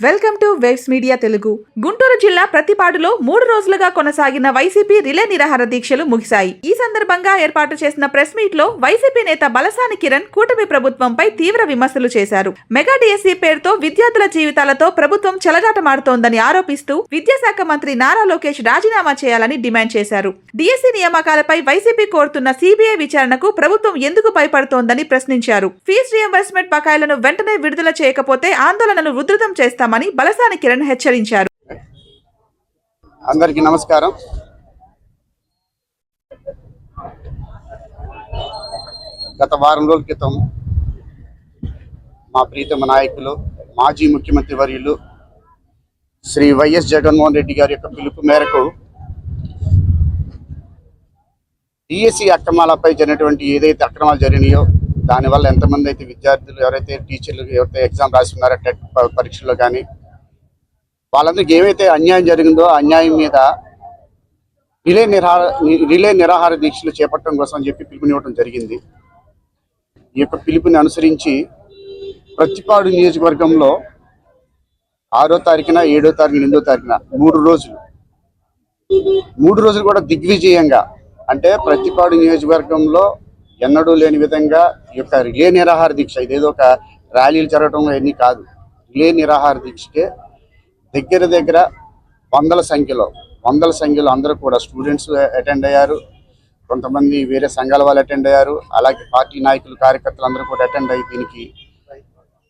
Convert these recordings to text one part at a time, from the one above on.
Welcome to waves media Telugu. Guntur జిల్లా ప్రతిపాడులో 3 రోజులుగా కొనసాగిన వైసీపీ రిలే నిరాహార దీక్షలు ముగిశాయి. ఈ సందర్భంగా ఏర్పాటు చేసిన ప్రెస్ మీట్ లో వైసీపీ నేత బలసాని కిరణ్ కూటమి ప్రభుత్వంపై తీవ్ర విమర్శలు చేశారు. మెగా డిఎస్సీ పేరుతో విద్యార్థుల జీవితాలతో ప్రభుత్వం చెలగాటమాడుతోందని ఆరోపిస్తూ విద్యాశాఖ మంత్రి నారా లోకేష్ రాజీనామా చేయాలని డిమాండ్ చేశారు. డిఎస్సీ నియామకాలపై వైసీపీ కోరుతున్న సిబిఐ విచారణకు ప్రభుత్వం ఎందుకు భయపడుతోందని ప్రశ్నించారు. ఫీజు రియంబర్స్మెంట్ బకాయిలను వెంటనే విడుదల చేయకపోతే ఆందోళనను ఉధృతం చేస్తామని బలసాని కిరణ్ హెచ్చరించారు. అందరికీ నమస్కారం. గత వారం రోజుల క్రితం మా ప్రీతమ నాయకులు మాజీ ముఖ్యమంత్రి వర్యులు శ్రీ వైఎస్ జగన్మోహన్ రెడ్డి గారి యొక్క పిలుపు మేరకు డిఎస్సి అక్రమాలపై జరిగినటువంటి ఏదైతే అక్రమాలు జరిగినాయో దానివల్ల ఎంతమంది అయితే విద్యార్థులు ఎవరైతే టీచర్లు ఎవరైతే ఎగ్జామ్ రాస్తున్నారో టెట్ పరీక్షల్లో కానీ వాళ్ళందరికీ ఏవైతే అన్యాయం జరిగిందో అన్యాయం మీద రిలే నిరాహార దీక్షలు చేపట్టడం కోసం చెప్పి పిలుపునివ్వడం జరిగింది. ఈ యొక్క పిలుపుని అనుసరించి ప్రతిపాడు నియోజకవర్గంలో 6వ తారీఖున 7వ తారీఖున 8వ తారీఖున 3 రోజులు కూడా దిగ్విజయంగా, అంటే ప్రతిపాడు నియోజకవర్గంలో ఎన్నడూ లేని విధంగా ఈ యొక్క రిలే నిరాహార దీక్ష, ఇదేదో ఒక ర్యాలీలు జరగడం అన్నీ కాదు, రిలే నిరాహార దీక్షకే దగ్గర వందల సంఖ్యలో అందరూ కూడా స్టూడెంట్స్ అటెండ్ అయ్యారు, కొంతమంది వేరే సంఘాల వాళ్ళు అటెండ్ అయ్యారు, అలాగే పార్టీ నాయకులు కార్యకర్తలు అందరూ కూడా అటెండ్ అయ్యి దీనికి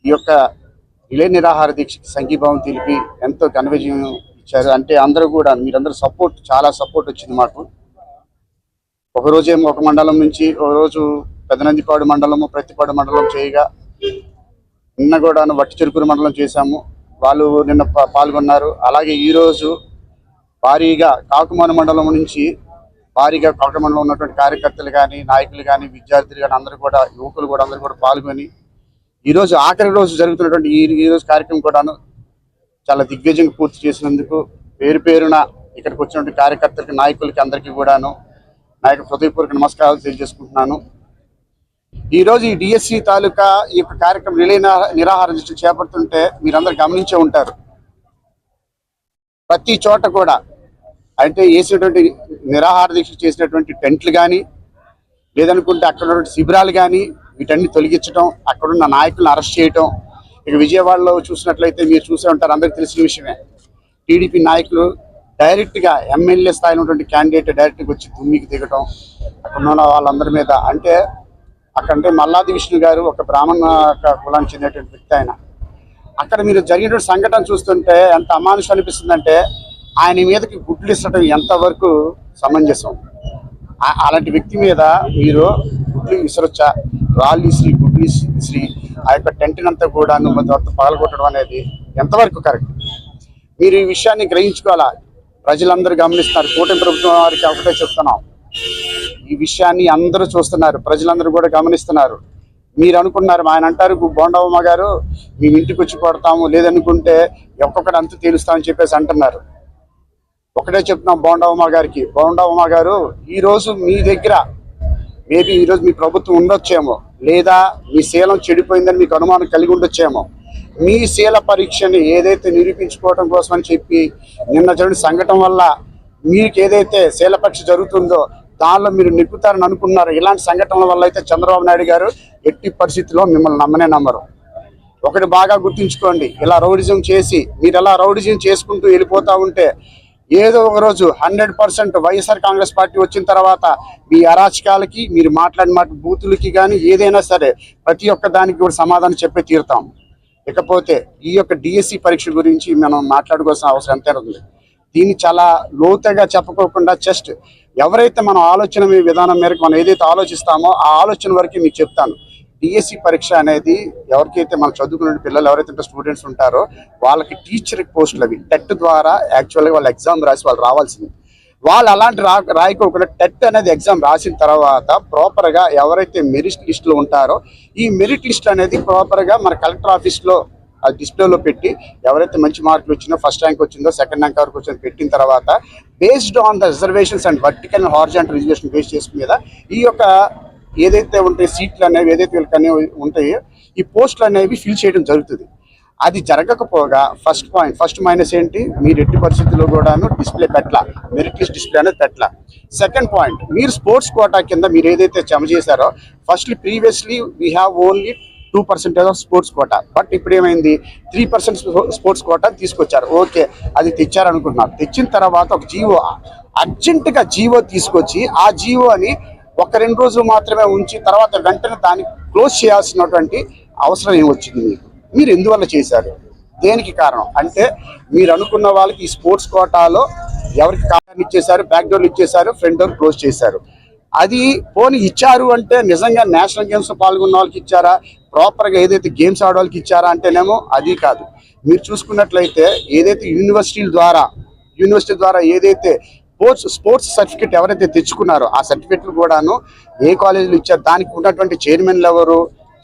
ఈ యొక్క రిలే నిరాహార దీక్షకి సంఘీభావం తెలిపి ఎంతో ఘన విజయం ఇచ్చారు. అంటే అందరూ కూడా మీరందరూ చాలా సపోర్ట్ వచ్చింది మాకు. ఒకరోజేమో ఒక మండలం నుంచి, ఒకరోజు పెదనందిపాడు మండలము ప్రతిపాడు మండలం చేయగా, నిన్న కూడా వట్టి చెరుకూరు మండలం చేశాము, వాళ్ళు నిన్న పాల్గొన్నారు. అలాగే ఈరోజు భారీగా కాకుమాన మండలం నుంచి కాకుమాన మండలం ఉన్నటువంటి కార్యకర్తలు కానీ నాయకులు కానీ విద్యార్థులు కానీ అందరూ కూడా యువకులు కూడా అందరూ కూడా పాల్గొని ఈరోజు ఆఖరి రోజు జరుగుతున్నటువంటి ఈరోజు కార్యక్రమం కూడాను చాలా దిగ్విజయంగా పూర్తి చేసినందుకు పేరున ఇక్కడికి వచ్చినటువంటి కార్యకర్తలకి నాయకులకి అందరికీ కూడాను నా యొక్క హృదయపూర్వక నమస్కారాలు తెలియజేసుకుంటున్నాను. ఈరోజు ఈ డిఎస్సి తాలూకా ఈ యొక్క కార్యక్రమం రిలే నిరాహార దీక్ష చేపడుతుంటే మీరందరూ గమనించే ఉంటారు. ప్రతి చోట కూడా అంటే వేసినటువంటి నిరాహార దీక్ష చేసినటువంటి టెంట్లు కానీ, లేదనుకుంటే అక్కడ ఉన్నటువంటి శిబిరాలు కానీ వీటన్ని తొలగించడం, అక్కడున్న నాయకులను అరెస్ట్ చేయటం. ఇక విజయవాడలో చూసినట్లయితే మీరు చూసే ఉంటారు, అందరికీ తెలిసిన విషయమే, టీడీపీ నాయకులు డైరెక్ట్గా ఎమ్మెల్యే స్థాయిలో ఉన్నటువంటి క్యాండిడేట్ డైరెక్ట్గా వచ్చి దుమ్మికి దిగటం, అక్కడ ఉన్న వాళ్ళందరి మీద. అంటే అక్కడంటే మల్లాది విష్ణు గారు ఒక బ్రాహ్మణ కులానికి చెందినటువంటి వ్యక్తి. అక్కడ మీరు జరిగినటువంటి సంఘటన చూస్తుంటే ఎంత అమానుషం అనిపిస్తుందంటే ఆయన మీదకి గుడ్లు ఇస్తడం ఎంతవరకు సమంజసం? అలాంటి వ్యక్తి మీద మీరు గుడ్లు విసరొచ్చా? రాళ్ళు విసిరి గుడ్లు విసిరి ఆ యొక్క టెంట్ని అంతా కూడా పగలగొట్టడం అనేది ఎంతవరకు కరెక్ట్? మీరు ఈ విషయాన్ని గ్రహించుకోవాలా. ప్రజలందరూ గమనిస్తున్నారు. కూటమి ప్రభుత్వం వారికి ఒకటే చెప్తున్నాం, ఈ విషయాన్ని అందరూ చూస్తున్నారు, ప్రజలందరూ కూడా గమనిస్తున్నారు. మీరు అనుకున్నారు, ఆయన అంటారు బోండవమ్మ గారు మేము ఇంటికి వచ్చి కొడతాము, లేదనుకుంటే ఒక్కొక్కటి అంత తేలుస్తామని చెప్పేసి అంటున్నారు. ఒకటే చెప్తున్నాం బోండవమ్మ గారు ఈరోజు మీ దగ్గర మేబీ ఈరోజు మీ ప్రభుత్వం ఉండొచ్చేమో, లేదా మీ శీలం చెడిపోయిందని మీకు అనుమానం కలిగి ఉండొచ్చేమో. మీ శీల పరీక్షని ఏదైతే నిరూపించుకోవడం కోసం అని చెప్పి నిన్న జరిగిన సంఘటన వల్ల మీకు ఏదైతే శీల పరీక్ష జరుగుతుందో దానిలో మీరు నెగ్గుతారని అనుకున్నారు. ఇలాంటి సంఘటనల వల్ల అయితే చంద్రబాబు నాయుడు గారు ఎట్టి పరిస్థితుల్లో మిమ్మల్ని నమ్మరు. ఒకటి బాగా గుర్తుంచుకోండి, ఇలా రౌడిజం చేసి మీరు ఎలా రౌడిజం చేసుకుంటూ వెళ్ళిపోతూ ఉంటే ఏదో ఒక రోజు 100% వైఎస్ఆర్ కాంగ్రెస్ పార్టీ వచ్చిన తర్వాత మీ అరాచకాలకి, మీరు మాట్లాడిన బూతులకి కానీ ఏదైనా సరే ప్రతి ఒక్క దానికి కూడా సమాధానం చెప్పే తీరుతాం. ఇకపోతే ఈ యొక్క డిఎస్సి పరీక్ష గురించి మనం మాట్లాడుకోవాల్సిన అవసరం ఎంతైనా ఉంది. దీన్ని చాలా లోతుగా చెప్పుకోకుండా జస్ట్ ఎవరైతే మనం ఆలోచన విధానం మేరకు మనం ఏదైతే ఆలోచిస్తామో ఆ ఆలోచన వరకు మీకు చెప్తాను. డిఎస్సి పరీక్ష అనేది ఎవరికైతే మనం చదువుకునే పిల్లలు ఎవరైతే స్టూడెంట్స్ ఉంటారో వాళ్ళకి టీచర్ పోస్టులు అవి టెట్ ద్వారా యాక్చువల్గా వాళ్ళు ఎగ్జామ్ రాసి వాళ్ళు రావాల్సింది. వాళ్ళు అలాంటి రాయకోకుండా టెట్ అనేది ఎగ్జామ్ రాసిన తర్వాత ప్రాపర్గా ఎవరైతే మెరిట్ లిస్టులో ఉంటారో ఈ మెరిట్ లిస్ట్ అనేది ప్రాపర్గా మన కలెక్టర్ ఆఫీస్లో అది డిస్ప్లేలో పెట్టి ఎవరైతే మంచి మార్కులు వచ్చిందో, ఫస్ట్ ర్యాంక్ వచ్చిందో, సెకండ్ ర్యాంక్ వరకు వచ్చిందో పెట్టిన తర్వాత based on the reservations and vertical and horizontal reservation base చేసుకునే మీద ఈ యొక్క ఏదైతే ఉంటాయి సీట్లు అనేవి ఏదైతే వీళ్ళకి అనేవి ఉంటాయో ఈ పోస్టులు అనేవి ఫిల్ చేయడం జరుగుతుంది. అది జరగకపోగా ఫస్ట్ మైనస్ ఏంటి, మీరు ఎట్టి పరిస్థితుల్లో కూడాను డిస్ప్లే పెట్టాల, మెరిట్ లిస్ట్ డిస్ప్లే అనేది పెట్టాల. సెకండ్ పాయింట్, మీరు స్పోర్ట్స్ కోటా కింద మీరు ఏదైతే జమ చేశారో previously we have only 2% of sports quota, but ఇప్పుడు ఏమైంది 3% స్పోర్ట్స్ కోటా తీసుకొచ్చారు. ఓకే, అది తెచ్చారనుకుంటున్నారు. తెచ్చిన తర్వాత ఒక జీవో, అర్జెంటుగా జీవో తీసుకొచ్చి ఆ జీవో అని 1-2 రోజులు మాత్రమే ఉంచి తర్వాత వెంటనే దాన్ని క్లోజ్ చేయాల్సినటువంటి అవసరం ఏమొచ్చింది మీకు? మీరు ఎందువల్ల చేశారు? దేనికి కారణం అంటే మీరు అనుకున్న వాళ్ళకి ఈ స్పోర్ట్స్ కోటాలో ఎవరికి కారణం ఇచ్చేశారు, బ్యాక్ డోర్లు ఇచ్చేశారు, ఫ్రంట్ డోర్ క్లోజ్ చేశారు. అది పోనీ ఇచ్చారు అంటే నిజంగా నేషనల్ గేమ్స్లో పాల్గొన్న వాళ్ళకి ఇచ్చారా, ప్రాపర్గా ఏదైతే గేమ్స్ ఆడే వాళ్ళకి ఇచ్చారా అంటేనేమో అది కాదు. మీరు చూసుకున్నట్లయితే ఏదైతే యూనివర్సిటీ ద్వారా ఏదైతే స్పోర్ట్స్ సర్టిఫికేట్ ఎవరైతే తెచ్చుకున్నారో ఆ సర్టిఫికేట్లు కూడాను ఏ కాలేజీలు ఇచ్చారు, దానికి ఉన్నటువంటి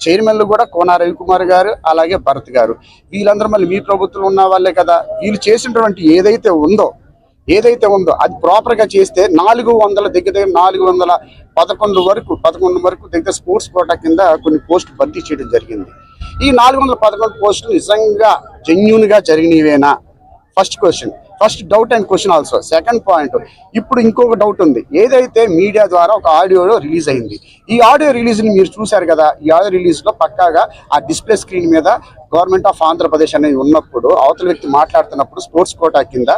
చైర్మన్లు కూడా కోన రవికుమార్ గారు, అలాగే భరత్ గారు, వీళ్ళందరూ మళ్ళీ మీ ప్రభుత్వంలో ఉన్న వాళ్ళే కదా. వీళ్ళు చేసినటువంటి ఏదైతే ఉందో అది ప్రాపర్గా చేస్తే 400 దగ్గర 411 వరకు దగ్గర స్పోర్ట్స్ కోటా కింద కొన్ని పోస్టులు భర్తీ చేయడం జరిగింది. ఈ 411 పోస్టులు నిజంగా జెన్యూన్గా జరిగినవేనా? First doubt and question also. Second point, ఇప్పుడు ఇంకొక డౌట్ ఉంది. ఏదైతే మీడియా ద్వారా ఒక ఆడియో రిలీజ్ అయింది, ఈ ఆడియో రిలీజ్ని మీరు చూశారు కదా. ఈ ఆడియో రిలీజ్లో పక్కాగా ఆ డిస్ప్లే స్క్రీన్ మీద గవర్నమెంట్ ఆఫ్ ఆంధ్రప్రదేశ్ అనేది ఉన్నప్పుడు అవతల వ్యక్తి మాట్లాడుతున్నప్పుడు స్పోర్ట్స్ కోటా కింద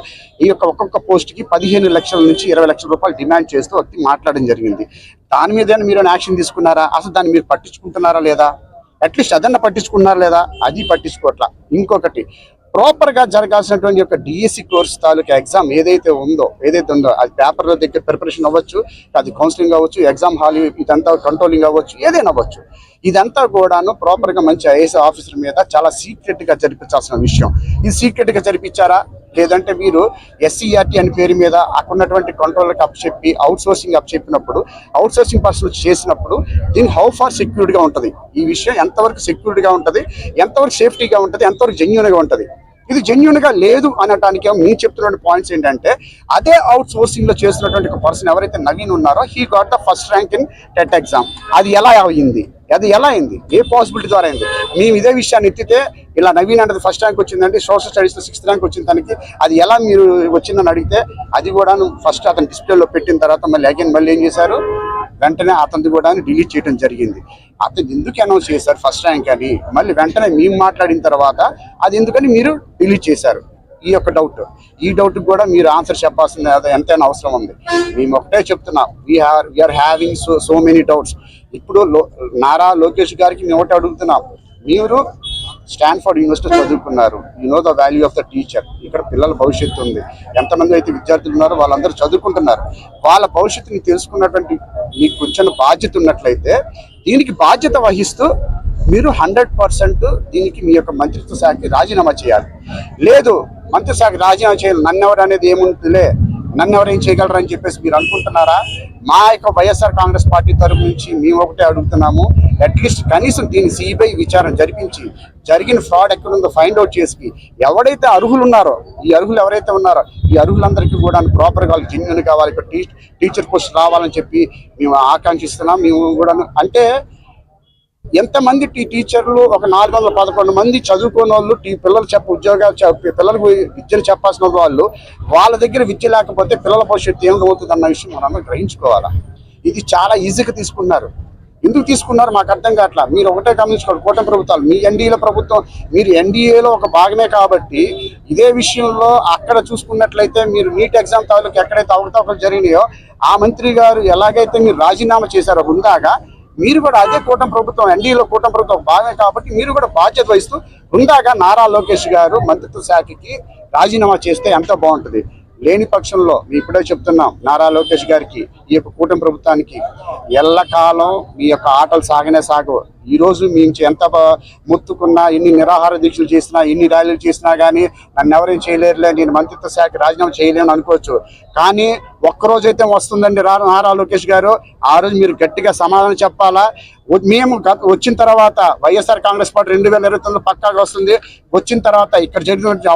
ఈ యొక్క ఒక్కొక్క పోస్ట్కి 15 లక్షల నుంచి 20 లక్షల రూపాయలు డిమాండ్ చేస్తూ వ్యక్తి మాట్లాడడం జరిగింది. దాని మీద మీరు యాక్షన్ తీసుకున్నారా? అసలు దాన్ని మీరు పట్టించుకుంటున్నారా లేదా? అట్లీస్ట్ అదన్నా పట్టించుకున్నారా లేదా? అది పట్టించుకోవట్లా. ఇంకొకటి, ప్రాపర్గా జరగాల్సినటువంటి యొక్క డిఎస్సి కోర్స్ తాలూకా ఎగ్జామ్ ఏదైతే ఉందో అది పేపర్లో దగ్గర ప్రిపరేషన్ అవ్వచ్చు, అది కౌన్సిలింగ్ అవ్వచ్చు, ఎగ్జామ్ హాల్ ఇదంతా కంట్రోలింగ్ అవ్వచ్చు, ఏదైనా అవ్వచ్చు. ఇదంతా కూడాను ప్రాపర్గా మంచి ఐఏఎస్ ఆఫీసర్ మీద చాలా సీక్రెట్గా జరిపించాల్సిన విషయం. ఇది సీక్రెట్గా జరిపించారా? లేదంటే మీరు ఎస్సీఆర్టీ అనే పేరు మీద అక్కడ ఉన్నటువంటి కంట్రోల్కి అప్పచెప్పి అవుట్సోర్సింగ్ అప్పచెప్పినప్పుడు అవుట్సోర్సింగ్ పర్సన్ చేసినప్పుడు దీన్ని హౌ ఫార్ సెక్యూర్డ్గా ఉంటుంది? ఈ విషయం ఎంతవరకు సెక్యూర్డ్గా ఉంటుంది, ఎంతవరకు సేఫ్టీగా ఉంటుంది, ఎంతవరకు జెన్యూన్గా ఉంటుంది? ఇది జెన్యూన్గా లేదు అనటానికి నేను చెప్తున్న పాయింట్స్ ఏంటంటే, అదే అవుట్ సోర్సింగ్ లో చేస్తున్నటువంటి ఒక పర్సన్ ఎవరైతే నవీన్ ఉన్నారో he got the first rank in TET exam. అది ఎలా అయింది? ఏ పాసిబిలిటీ ద్వారా అయింది? మేము ఇదే విషయాన్ని ఎత్తితే ఇలా నవీన్ అంటే ఫస్ట్ ర్యాంక్ వచ్చిందంటే సోషల్ స్టడీస్లో 6th ర్యాంక్ వచ్చింది దానికి, అది ఎలా మీరు వచ్చిందని అడిగితే అది కూడా ఫస్ట్ అతను డిస్ప్లేలో పెట్టిన తర్వాత మళ్ళీ ఏం చేశారు, వెంటనే అతనిది కూడా డిలీట్ చేయడం జరిగింది. అతను ఎందుకు అనౌన్స్ చేశారు ఫస్ట్ ర్యాంక్ అని, మళ్ళీ వెంటనే మేము మాట్లాడిన తర్వాత అది ఎందుకని మీరు డిలీట్ చేశారు? ఈ డౌట్ కూడా మీరు ఆన్సర్ చెప్పాల్సింది ఎంతైనా అవసరం ఉంది. మేము ఒకటే చెప్తున్నాం, we are having so many doubts. ఇప్పుడు నారా లోకేష్ గారికి మేము ఒకటి అడుగుతున్నాం, మీరు స్టాన్ఫోర్డ్ యూనివర్సిటీ చదువుకున్నారు, you know the value of the teacher. ఇక్కడ పిల్లల భవిష్యత్తు ఉంది, ఎంతమంది అయితే విద్యార్థులు ఉన్నారో వాళ్ళందరూ చదువుకుంటున్నారు. వాళ్ళ భవిష్యత్తుని తెలుసుకున్నటువంటి మీకు కొంచెం బాధ్యత ఉన్నట్లయితే దీనికి బాధ్యత వహిస్తూ మీరు 100% దీనికి మీ యొక్క మంత్రిత్వ శాఖకి రాజీనామా చేయాలి. లేదు మంత్రిత్వ శాఖ రాజీనామా చేయాలి, నన్నెవరు అనేది ఏముంటుందిలే, నన్నెవరు ఏం చేయగలరు అని చెప్పేసి మీరు అనుకుంటున్నారా? మా యొక్క వైఎస్ఆర్ కాంగ్రెస్ పార్టీ తరఫు నుంచి మేము ఒకటే అడుగుతున్నాము, అట్లీస్ట్ కనీసం దీన్ని సిబిఐ విచారణ జరిపించి జరిగిన ఫ్రాడ్ ఎక్కడుందో ఫైండ్ అవుట్ చేసి ఎవరైతే అర్హులు ఉన్నారో ఈ అర్హులందరికీ కూడా ప్రాపర్గా వాళ్ళకి జెన్యూన్ కావాలి, టీచర్ పోస్ట్ రావాలని చెప్పి మేము ఆకాంక్షిస్తున్నాం. మేము కూడా అంటే ఎంతమంది టీచర్లు, ఒక 411 మంది చదువుకున్న వాళ్ళు, పిల్లలకు విద్యను చెప్పాల్సిన వాళ్ళు, వాళ్ళ దగ్గర విద్య లేకపోతే పిల్లల భవిష్యత్తు ఏమవుతుంది అన్న విషయం మనం గ్రహించుకోవాలా. ఇది చాలా ఈజీగా తీసుకున్నారు. ఎందుకు తీసుకున్నారు మాకు అర్థం కావట్లా. మీరు ఒకటే గమనించుకోండి, కూటమి ప్రభుత్వాలు, మీ ఎన్డీఏల ప్రభుత్వం, మీరు ఎన్డీఏలో ఒక భాగమే కాబట్టి ఇదే విషయంలో అక్కడ చూసుకున్నట్లయితే మీరు నీట్ ఎగ్జామ్ తాలూకు ఎక్కడైతే అవకతవకలు జరిగినాయో ఆ మంత్రి గారు ఎలాగైతే మీరు రాజీనామా చేశారో హుందాగా, మీరు కూడా అదే కూటమి ప్రభుత్వం, ఎన్డీఏలో కూటమి ప్రభుత్వం భాగమే కాబట్టి మీరు కూడా బాధ్యత వహిస్తూ హుందాగా నారా లోకేష్ గారు మంత్రిత్వ శాఖకి రాజీనామా చేస్తే ఎంత బాగుంటుంది. లేని పక్షంలో మేము ఇప్పుడే చెప్తున్నాం, నారా లోకేష్ గారికి, ఈ యొక్క కూటమి ప్రభుత్వానికి ఎల్లకాలం మీ యొక్క ఆటలు సాగవు. ఈ రోజు మేము ఎంత మొత్తుకున్నా, ఎన్ని నిరాహార దీక్షలు చేసినా, ఎన్ని ర్యాలీలు చేసినా కానీ నన్ను ఎవరేం చేయలేరులే, నేను మంత్రిత్వ శాఖ రాజీనామా చేయలేను అనుకోవచ్చు. కానీ ఒక్కరోజైతే వస్తుందండి నారా లోకేష్ గారు, ఆ రోజు మీరు గట్టిగా సమాధానం చెప్పాలా. మేము వచ్చిన తర్వాత వైఎస్ఆర్ కాంగ్రెస్ పార్టీ 2029 పక్కాగా వస్తుంది. వచ్చిన తర్వాత ఇక్కడ జరిగినటువంటి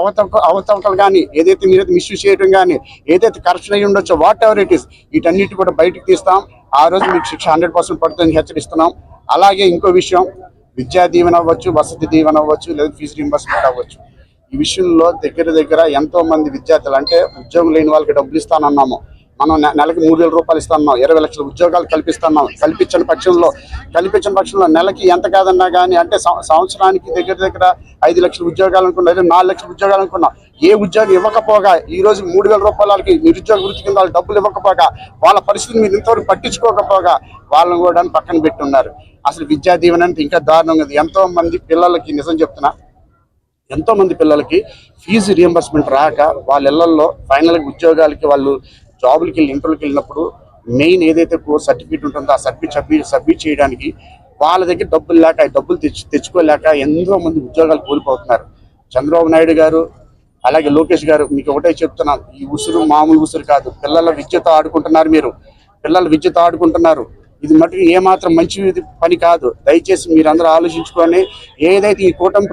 అవతవకలు కానీ, ఏదైతే మీరైతే మిస్యూజ్ చేయడం కానీ, ఏదైతే కరప్షన్ అయ్యి ఉండొచ్చో, వాట్ ఎవర్ ఇట్ ఈస్, వీటన్నిటి కూడా బయటకు తీస్తాం. ఆ రోజు మీకు శిక్ష 100% పడుతుందని హెచ్చరిస్తున్నాం. అలాగే ఇంకో విషయం, విద్యా దీవెన అవ్వచ్చు, వసతి దీవెన అవ్వచ్చు, లేదా ఫీజు రీంబర్స్మెంట్ అవ్వచ్చు. ఈ విషయంలో దగ్గర ఎంతో మంది విద్యార్థులు, అంటే ఉద్యోగం లేని వాళ్ళకి డబ్బులు ఇస్తానన్నాము. మనం నెలకి 3,000 రూపాయలు ఇస్తున్నాం, 20 లక్షల ఉద్యోగాలు కల్పిస్తున్నాం. కల్పించిన పక్షంలో నెలకి ఎంత కాదన్నా కానీ, అంటే సంవత్సరానికి దగ్గర 5 లక్షల ఉద్యోగాలు అనుకున్నాం, లేదా 4 లక్షల ఉద్యోగాలు అనుకున్నాం. ఏ ఉద్యోగం ఇవ్వకపోగా ఈ రోజు 3,000 రూపాయలకి నిరుద్యోగ వృత్తి కింద వాళ్ళు డబ్బులు ఇవ్వకపోగా, వాళ్ళ పరిస్థితిని మీరు ఇంతవరకు పట్టించుకోకపోగా వాళ్ళని కూడా పక్కన పెట్టున్నారు. అసలు విద్యా దీవెన అంటే ఇంకా దారుణంగా ఉంది. ఎంతో మంది పిల్లలకి, నిజం చెప్తున్నా, ఎంతో మంది పిల్లలకి ఫీజు రియంబర్స్మెంట్ రాక వాళ్ళ ఇళ్లలో ఫైనల్గా ఉద్యోగాలకి, వాళ్ళు జాబులకి వెళ్ళి ఇంటర్వ్యూకి వెళ్ళినప్పుడు మెయిన్ ఏదైతే కోర్స్ సర్టిఫికేట్ ఉంటుందో ఆ సబ్మిట్ చేయడానికి వాళ్ళ దగ్గర డబ్బులు లేక, డబ్బులు తెచ్చుకోలేక ఎంతో మంది ఉద్యోగాలు కోల్పోతున్నారు. చంద్రబాబు నాయుడు గారు, అలాగే లోకేష్ గారు, మీకు ఒకటే చెప్తున్నాను, ఈ ఉసురు మామూలు ఉసురు కాదు. పిల్లల విద్యతో ఆడుకుంటున్నారు. ఇది మటుకు ఏమాత్రం మంచి పని కాదు. దయచేసి మీరందరూ ఆలోచించుకొని, ఏదైతే ఈ కూటమి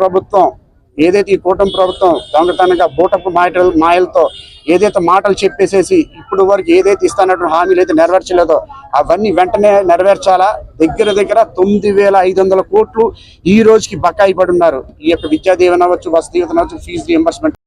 ప్రభుత్వం దొంగతనంగా బూటపు మాయలతో ఏదైతే మాటలు చెప్పేసేసి ఇప్పుడు వరకు ఏదైతే ఇస్తానట్టు హామీలు అయితే నెరవేర్చలేదో అవన్నీ వెంటనే నెరవేర్చాలా. దగ్గర 9,500 కోట్లు ఈ రోజుకి బకాయి పడి ఉన్నారు. ఈ యొక్క విద్యా దీవెన అవ్వచ్చు, వసతి దీవెన అవ్వచ్చు, ఫీజు రీయింబర్స్మెంట్